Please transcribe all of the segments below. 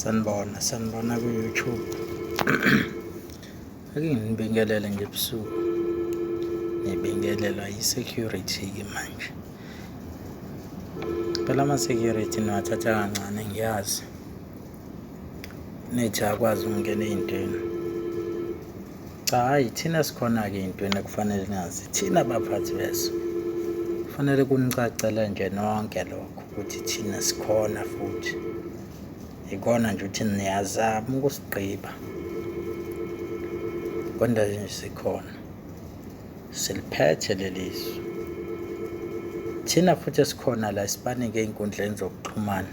Sanibona ku-YouTube. Ake ngibingelele nje ebusuku. Ngibingelelwa yi-security-ke manje. Phela ama-security niwathatha kancane ngiyazi. Nithi akwazi ukungena ey'ntweni. Cha, hhayi thina sikhona-ke ey'ntweni ekufanele nazi. Thina baphathi beso. Kufanele kunicacele nje nonke lokho ukuthi thina sikhona futhi. Ikona nje ukuthi niyazama ukusigqiba. Kodwa nje sikhona. Siliphethe leli zwe. Thina futhi esikhona la sibanike ey'nkundleni zokuxhumana.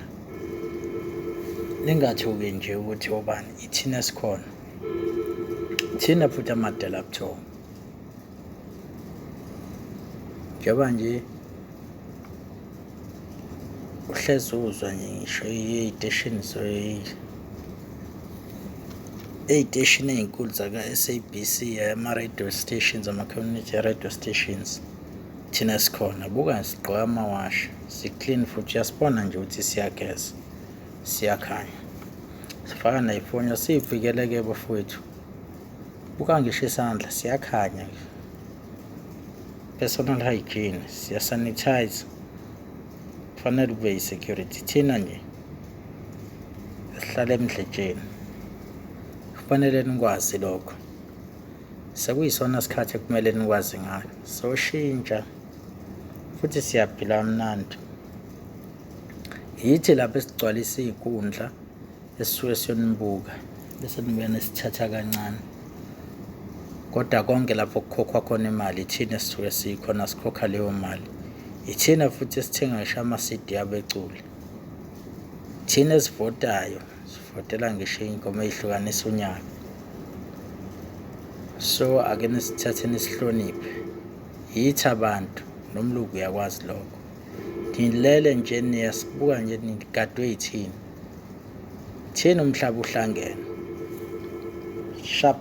Lingathuki nje ukuthi obani, ithina esikhona. Thina futhi amadela buthongo. Njengoba nje uhlezi uzwa nje ngisho ey'teshini ey'nkulu zaka-SABC, ama-radio stations, ama-community radio stations. Thina sikhona, buka sigqoke amawashi, si-clean futhi uyasibona nje ukuthi siyageza, siyakhanya. Sifaka nay'fonyo, siy'vikele-ke bafowethu. Buka ngisho isandla, siyakhanya. Personal hygiene, siyasanitize. Kufanele kube yi-security. Thina nje sihlala emdletsheni. Kufanele nikwazi lokho. Sekuyisona isikhathi ekumele nikwazi ngayo. Soshintsha futhi siyaphila kamnandi. Yithi lapho esigcwalisa iy'nkundla esisuke siyonibuka bese nibuye nisithatha kancane. Kodwa konke lapho kukhokhwa khona imali ithina esisuke sikhona sikhokha leyo mali. Ithina futhi esithenga ngisho ama-CD abeculi. Thina esivotayo, sivotela ngisho iy'ngoma ey'hlukanisa unyaka. So ake nisithathe nisihloniphe. Yithi abantu nomlungu uyakwazi lokho. Nilele nje niyasibuka nje nigadwe yithina. Thina umhlaba uhlangene. Sharp.